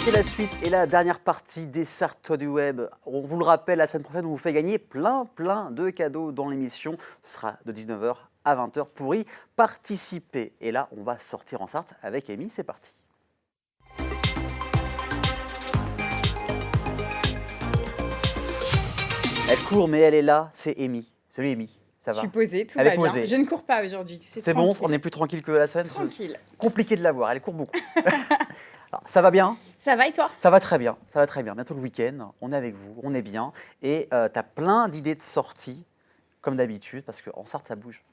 C'est la suite et la dernière partie des Sartois du Web. On vous le rappelle, la semaine prochaine, on vous fait gagner plein de cadeaux dans l'émission. Ce sera de 19h à 20h pour y participer. Et là, on va sortir en Sarthe avec Amy. C'est parti. Elle court, mais elle est là. C'est Amy. Salut Amy. Ça Je va? suis posée, tout Elle va est posée. bien. Je ne cours pas aujourd'hui. C'est bon, on est plus tranquille que la semaine. Tranquille. Compliqué de la voir, elle court beaucoup. Alors, ça va bien? Ça va et toi? Ça va très bien, ça va très bien. Bientôt le week-end, on est avec vous, on est bien. Et tu as plein d'idées de sorties, comme d'habitude, parce qu'en Sarthe, ça bouge.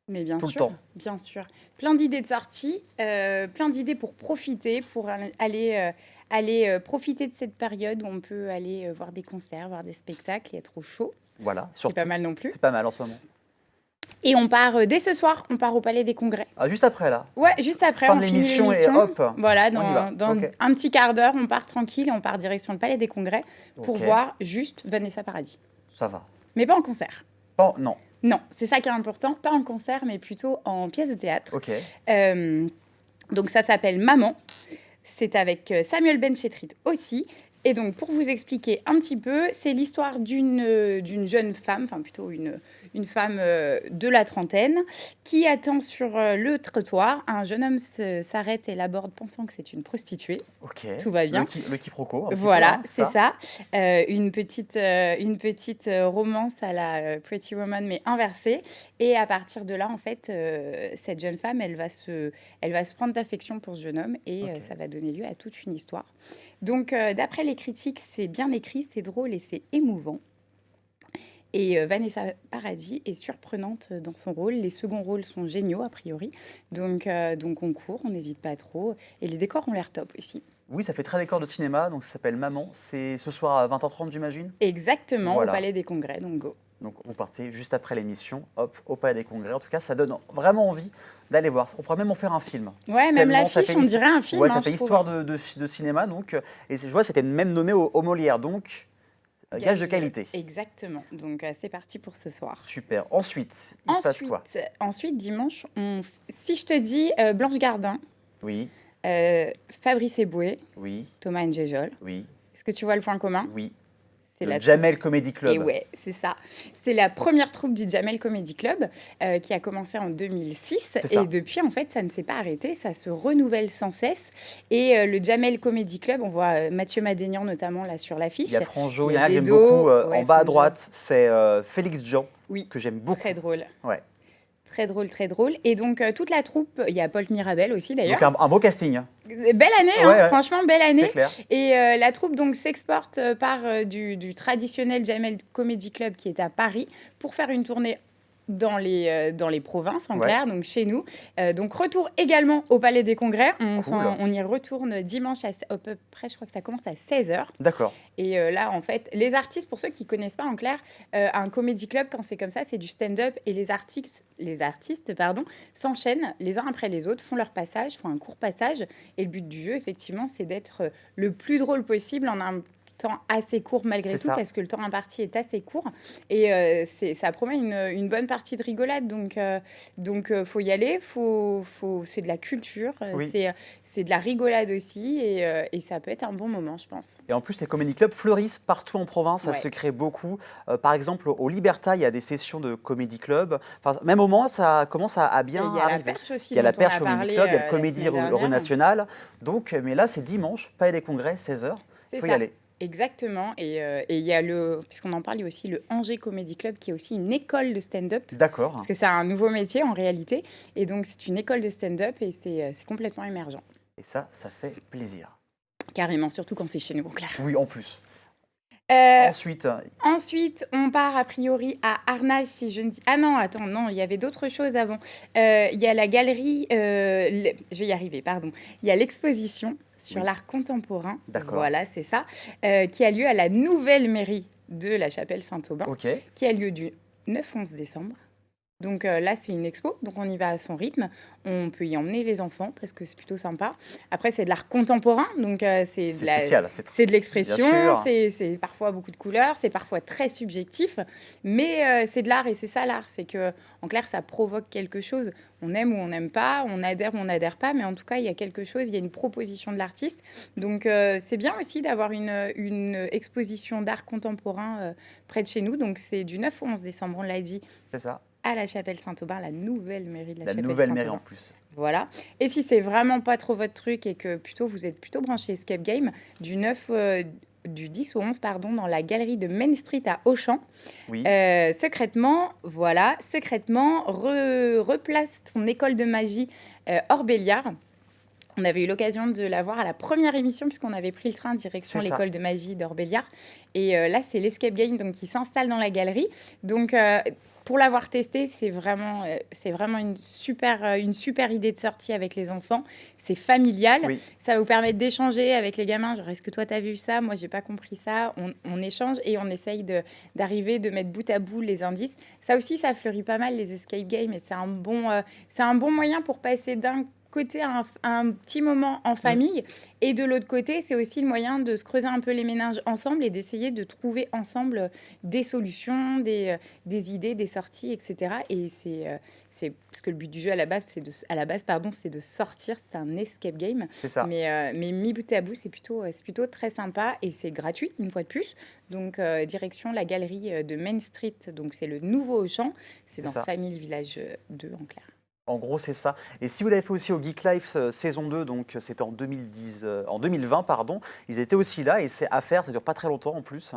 Mais bien Tout le sûr, temps. bien sûr. Plein d'idées de sortie, plein d'idées pour profiter, pour aller profiter de cette période où on peut aller voir des concerts, voir des spectacles et être au chaud. Voilà, C'est surtout. pas mal non plus. C'est pas mal en ce moment. Et on part dès ce soir, on part au Palais des Congrès. Ah, juste après, là. Ouais, juste après, Fin on de finit l'émission et l'émission. hop, Voilà, on y va. dans Ok. un petit quart d'heure, on part tranquille et on part direction le Palais des Congrès pour Ok. voir juste Vanessa Paradis. Ça va. Mais pas en concert. Bon, non. Non, c'est ça qui est important, pas en concert, mais plutôt en pièce de théâtre. Ok. Donc ça s'appelle Maman. C'est avec Samuel Benchetrit aussi. Et donc pour vous expliquer un petit peu, c'est l'histoire d'une jeune femme, enfin plutôt une femme de la trentaine, qui attend sur le trottoir. Un jeune homme s'arrête et l'aborde pensant que c'est une prostituée. Ok. Tout va bien. Le quiproquo. un petit Voilà, peu, hein, c'est ça. Une petite romance à la Pretty Woman, mais inversée. Et à partir de là, en fait, cette jeune femme, elle va se prendre d'affection pour ce jeune homme et Ok. ça va donner lieu à toute une histoire. Donc, d'après les critiques, c'est bien écrit, c'est drôle et c'est émouvant. Et Vanessa Paradis est surprenante dans son rôle. Les seconds rôles sont géniaux, a priori. Donc on court, on n'hésite pas trop. Et les décors ont l'air top aussi. Oui, ça fait très décor de cinéma, donc ça s'appelle Maman. C'est ce soir à 20h30, j'imagine. Exactement, Voilà. au Palais des Congrès, donc go. Donc vous partez juste après l'émission, hop, au Palais des Congrès. En tout cas, ça donne vraiment envie d'aller voir. On pourrait même en faire un film. Ouais, même Tellement ça l'affiche, fait on dirait un film. Ouais, ça hein, fait je trouve. histoire de cinéma. Donc, et je vois, c'était même nommé au Molière. Donc, gage de qualité. Exactement. Donc, c'est parti pour ce soir. Super. Ensuite, il se passe quoi? Ensuite, dimanche, si je te dis Blanche Gardin, Oui, Fabrice Eboué, oui, Thomas Njejol, oui, est-ce que tu vois le point commun? oui. C'est Le la Jamel Comedy Club. Et ouais, c'est ça. C'est la première troupe du Jamel Comedy Club qui a commencé en 2006. C'est ça. Et depuis, en fait, ça ne s'est pas arrêté. Ça se renouvelle sans cesse. Et le Jamel Comedy Club, on voit Mathieu Madénian notamment là sur l'affiche. Il y a Franjo, Il il y y en a a que j'aime Dedo, beaucoup. ouais, En bas à Franjo. droite, c'est Félix Jean, Oui, que j'aime beaucoup. très drôle. Ouais. Très drôle, très drôle. Et donc, toute la troupe, il y a Paul Mirabel aussi d'ailleurs. Donc un beau casting. Belle année, hein, Ouais, ouais. franchement, belle année. C'est clair. Et la troupe donc s'exporte par du traditionnel Jamel Comedy Club qui est à Paris pour faire une tournée dans les provinces, en Ouais. clair, donc chez nous. Donc retour également au Palais des Congrès. Cool. On y retourne dimanche à peu près, je crois que ça commence à 16h. D'accord. Et là, en fait, les artistes, pour ceux qui ne connaissent pas en clair, un comedy club, quand c'est comme ça, c'est du stand-up. Et les artistes s'enchaînent les uns après les autres, font leur passage, font un court passage. Et le but du jeu, effectivement, c'est d'être le plus drôle possible en un temps assez court malgré C'est tout, ça. parce que le temps imparti est assez court. Et ça promet une bonne partie de rigolade. Donc faut y aller. C'est de la culture, Oui. c'est de la rigolade aussi. Et ça peut être un bon moment, je pense. Et en plus, les comedy clubs fleurissent partout en province, ça Ouais. se crée beaucoup. Par exemple, au Liberta, il y a des sessions de comedy club. Enfin, même au moment, ça commence à bien Il y a la arriver. Perche aussi. Il y a la dont on a Perche Comedy parlé, Club, il y a la le Comédie semaine Rue dernière. Nationale. Donc, mais là, c'est dimanche, Palais des Congrès, 16h. C'est Il faut y ça. aller. Exactement. Et il y a puisqu'on en parle, il y a aussi le Angers Comedy Club qui est aussi une école de stand-up. D'accord. Parce que c'est un nouveau métier en réalité. Et donc, c'est une école de stand-up et c'est complètement émergent. Et ça fait plaisir. Carrément, surtout quand c'est chez nous, clair. Oui, en plus. Euh, Ensuite, Ensuite, on part a priori à Arnage, si je ne dis... Ah non, attends, non, il y avait d'autres choses avant. Il y a la galerie... Je vais y arriver, pardon. Il y a l'exposition sur Oui. l'art contemporain. D'accord. Voilà, c'est ça. Qui a lieu à la nouvelle mairie de la Chapelle Saint-Aubin. ok. Qui a lieu du 9-11 décembre. Donc là, c'est une expo, donc on y va à son rythme. On peut y emmener les enfants parce que c'est plutôt sympa. Après, c'est de l'art contemporain, donc C'est spécial, c'est de bien l'expression, sûr. c'est parfois beaucoup de couleurs, c'est parfois très subjectif, mais c'est de l'art et c'est ça l'art. C'est que, en clair, ça provoque quelque chose. On aime ou on n'aime pas, on adhère ou on n'adhère pas, mais en tout cas, il y a quelque chose, il y a une proposition de l'artiste. Donc c'est bien aussi d'avoir une exposition d'art contemporain près de chez nous. Donc c'est du 9 au 11 décembre, on l'a dit, C'est ça, à la Chapelle-Saint-Aubin, la nouvelle mairie de la la nouvelle mairie en Chapelle-Saint-Aubin. plus. Voilà. Et si c'est vraiment pas trop votre truc et que plutôt vous êtes plutôt branché escape game, du 10 au 11, pardon, dans la galerie de Main Street à Auchan, Oui, secrètement, voilà, secrètement, replace ton école de magie hors Béliard. On avait eu l'occasion de la voir à la première émission puisqu'on avait pris le train direction c'est ça. l'école de magie d'Orbéliard. Et là, c'est l'escape game donc, qui s'installe dans la galerie. Donc, pour l'avoir testé, c'est vraiment une super idée de sortie avec les enfants. C'est familial. Oui, Ça va vous permettre d'échanger avec les gamins. Genre, est-ce que toi, tu as vu ça? Moi, j'ai pas compris ça. On échange et on essaye d'arriver, de mettre bout à bout les indices. Ça aussi, ça fleurit pas mal les escape games et c'est un bon moyen pour passer d'un côté un petit moment en mm, famille et de l'autre côté c'est aussi le moyen de se creuser un peu les méninges ensemble et d'essayer de trouver ensemble des solutions, des idées, des sorties, etc. Et c'est parce que le but du jeu à la base pardon, c'est de sortir, c'est un escape game, c'est ça, mais mis bout à bout c'est plutôt très sympa et c'est gratuit une fois de plus. Donc direction la galerie de Main Street, donc c'est le nouveau Auchan, c'est c'est dans ça. Famille Village 2 en clair. En gros, c'est ça. Et si vous l'avez fait aussi au Geek Life saison 2, donc c'était en 2020, pardon, ils étaient aussi là et c'est à faire, ça dure pas très longtemps en plus.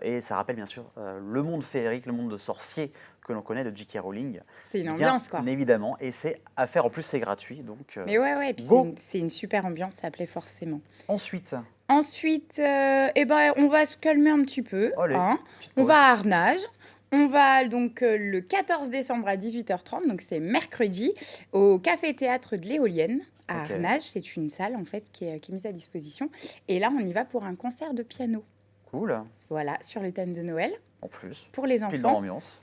Et ça rappelle bien sûr le monde féerique, le monde de sorciers que l'on connaît de J.K. Rowling, C'est une bien ambiance, quoi. évidemment. Et c'est à faire en plus, c'est gratuit. Donc Mais ouais, et puis go. c'est une super ambiance, ça plaît forcément. Ensuite, Ensuite, on va se calmer un petit peu, allez, hein. petite On pause. va à Arnage. On va donc le 14 décembre à 18h30, donc c'est mercredi, au Café-Théâtre de l'Éolienne à Ok, Arnage. C'est une salle en fait qui est mise à disposition. Et là, on y va pour un concert de piano. cool. Voilà, sur le thème de Noël En plus, pour les pile dans enfants. l'ambiance.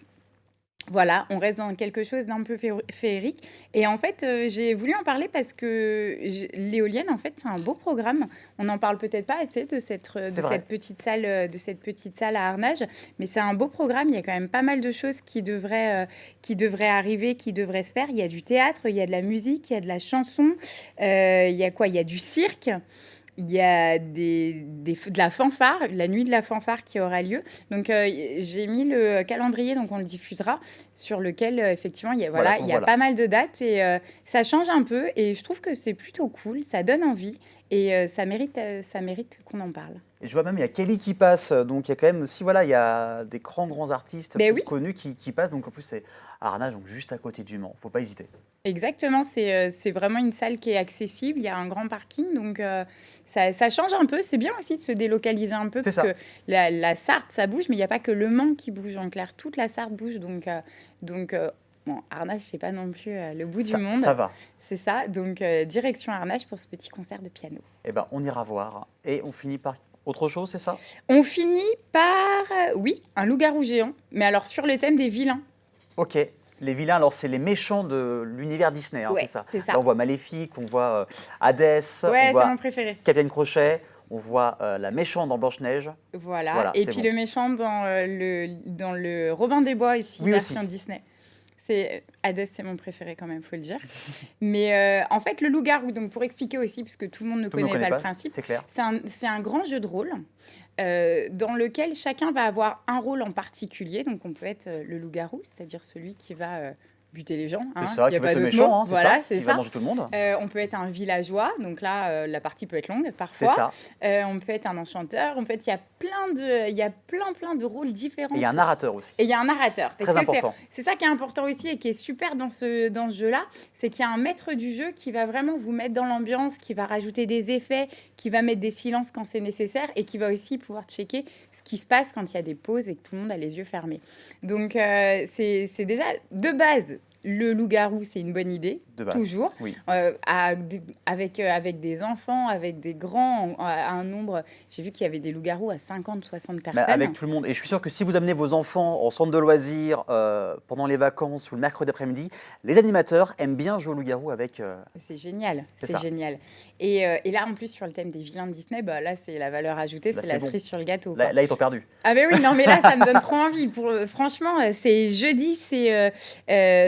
Voilà, on reste dans quelque chose d'un peu féerique et en fait, j'ai voulu en parler parce que l'éolienne, en fait, c'est un beau programme. On n'en parle peut-être pas assez C'est vrai. de cette petite salle à Arnage, mais c'est un beau programme. Il y a quand même pas mal de choses qui devraient arriver, qui devraient se faire. Il y a du théâtre, il y a de la musique, il y a de la chanson, il y a quoi? Il y a du cirque. Il y a de la fanfare, la nuit de la fanfare qui aura lieu. Donc, j'ai mis le calendrier, donc on le diffusera, sur lequel, effectivement, Voilà, il on y a voit là. pas mal de dates et ça change un peu. Et je trouve que c'est plutôt cool, ça donne envie et ça mérite qu'on en parle. Et je vois même, il y a Kelly qui passe, donc il y a quand même aussi, voilà, il y a des grands artistes Ben plus oui, connus qui passent, donc en plus c'est à Arnage, donc juste à côté du Mans, faut pas hésiter. exactement. C'est vraiment une salle qui est accessible. Il y a un grand parking, donc ça change un peu. C'est bien aussi de se délocaliser un peu C'est parce ça, que la Sarthe, ça bouge, mais il n'y a pas que le Mans qui bouge en clair. Toute la Sarthe bouge, donc bon, Arnage, c'est pas non plus le bout du ça monde, va. c'est ça. Donc direction Arnage pour ce petit concert de piano. Eh ben, on ira voir. Et on finit par autre chose, c'est ça? On finit par, oui, un loup-garou géant, mais alors sur le thème des vilains. Ok. Les vilains, alors c'est les méchants de l'univers Disney, hein, c'est Ouais, ça. c'est Là, ça. on voit Maléfique, on voit Hadès, on Ouais, c'est mon voit préféré. Capitaine Crochet, on voit la méchante dans Blanche-Neige. Voilà. Voilà, Et c'est puis bon. le méchant dans le Robin des Bois ici, Oui aussi. version Disney. C'est Hadès, c'est mon préféré quand même, faut le dire. Mais en fait, le loup-garou, donc pour expliquer aussi, puisque tout le monde ne Tout le monde ne connaît connaît pas le pas, principe, c'est clair. c'est un grand jeu de rôle dans lequel chacun va avoir un rôle en particulier. Donc on peut être le loup-garou, c'est-à-dire celui qui va buter les gens. C'est Hein. ça, Il n'y qui a veut pas être le d'autre mot. méchant, hein, c'est Voilà, ça, c'est qui va ça. manger tout le monde. On peut être un villageois, donc là, la partie peut être longue C'est parfois. ça. On peut être un enchanteur. En fait, il y a plein de rôles différents. Et il y a un narrateur aussi. Et il y a un narrateur. Parce Très que important. c'est ça qui est important aussi et qui est super dans ce jeu-là, c'est qu'il y a un maître du jeu qui va vraiment vous mettre dans l'ambiance, qui va rajouter des effets, qui va mettre des silences quand c'est nécessaire et qui va aussi pouvoir checker ce qui se passe quand il y a des pauses et que tout le monde a les yeux fermés. Donc, c'est déjà de base, le loup-garou, c'est une bonne idée. De base. toujours, Oui. avec des enfants, avec des grands, à un nombre. J'ai vu qu'il y avait des loups-garous à 50, 60 Bah, personnes. avec tout le monde. Et je suis sûr que si vous amenez vos enfants en centre de loisirs pendant les vacances ou le mercredi après-midi, les animateurs aiment bien jouer au loup-garou avec. C'est génial, C'est c'est ça. génial. Et là, en plus, sur le thème des vilains de Disney, bah, là, c'est la valeur ajoutée, Là, c'est c'est la bon. cerise sur le gâteau, quoi. Là, ils t'ont perdu. Ah ben oui, non mais là, ça me donne trop envie. Franchement, c'est jeudi, c'est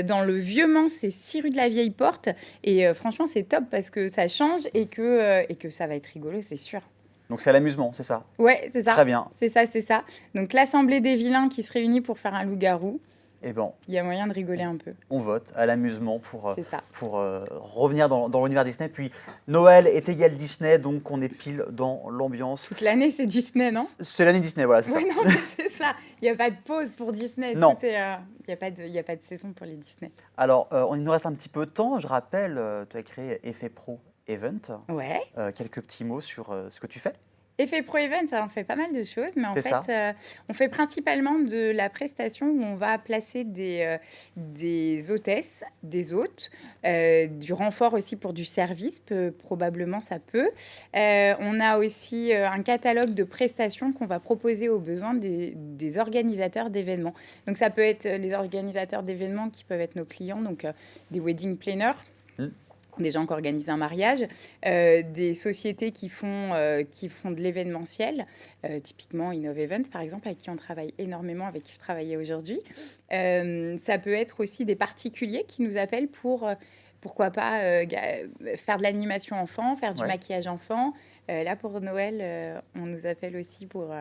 dans le Vieux-Mans, c'est 6 rue de la Vieille Porte. Et franchement, c'est top parce que ça change et que ça va être rigolo, c'est sûr. Donc c'est à l'amusement, c'est ça. Ouais, c'est ça. Très bien. C'est ça, c'est ça. Donc l'Assemblée des vilains qui se réunit pour faire un loup-garou, Et bon, il y a moyen de rigoler un peu. on vote à l'amusement pour C'est ça. revenir dans l'univers Disney. Puis Noël est égal Disney, donc on est pile dans l'ambiance. Toute l'année, c'est Disney, non? C'est l'année Disney, voilà, c'est Ouais, ça. non, mais c'est ça. Il n'y a pas de pause pour Disney. Non. Il n'y a pas de saison pour les Disney. Alors, il nous reste un petit peu de temps. Je rappelle, tu as créé Effet Pro Event. Ouais. Quelques petits mots sur ce que tu fais. Effet Pro Event, ça, on fait pas mal de choses, mais en C'est ça. fait, on fait principalement de la prestation où on va placer des hôtesses, des hôtes, du renfort aussi pour du service, probablement ça peut. On a aussi un catalogue de prestations qu'on va proposer aux besoins des organisateurs d'événements. Donc ça peut être les organisateurs d'événements qui peuvent être nos clients, donc des wedding planners. Des gens qui organisent un mariage, des sociétés qui font de l'événementiel, typiquement Innov Event par exemple, avec qui on travaille énormément, avec qui je travaillais aujourd'hui. Ça peut être aussi des particuliers qui nous appellent pour, pourquoi pas, faire de l'animation enfant, faire du Ouais. maquillage enfant. Là, pour Noël, on nous appelle aussi pour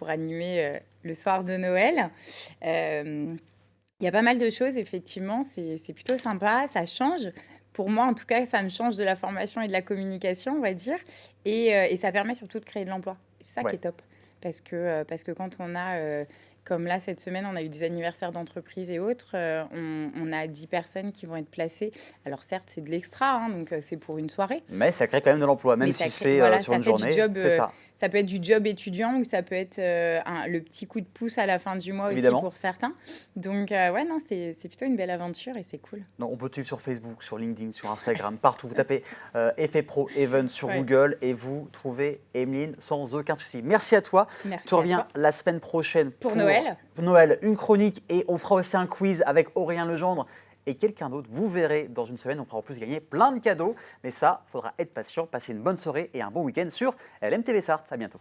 animer le soir de Noël. Il y a pas mal de choses, effectivement, c'est plutôt sympa, ça change. Pour moi, en tout cas, ça me change de la formation et de la communication, on va dire. Et ça permet surtout de créer de l'emploi. C'est ça Ouais. qui est top. Parce que quand on a, comme là, cette semaine, on a eu des anniversaires d'entreprise et autres, on a 10 personnes qui vont être placées. Alors certes, c'est de l'extra, hein, donc c'est pour une soirée. Mais ça crée quand même de l'emploi, même Mais si ça crée- c'est voilà, sur ça une fait du journée. job, C'est ça. Ça peut être du job étudiant ou ça peut être le petit coup de pouce à la fin du mois Évidemment. aussi pour certains. Donc, ouais, non, c'est plutôt une belle aventure et c'est cool. Donc, on peut te suivre sur Facebook, sur LinkedIn, sur Instagram, partout. Vous tapez Effet Pro Event sur Ouais. Google et vous trouvez Emeline sans aucun souci. Merci à toi. Merci Tu à reviens toi. la semaine prochaine Pour Noël. Noël, une chronique et on fera aussi un quiz avec Aurélien Legendre et quelqu'un d'autre. Vous verrez dans une semaine, on fera en plus gagner plein de cadeaux. Mais ça, faudra être patient, passer une bonne soirée et un bon week-end sur LMTV Sarthe. À bientôt.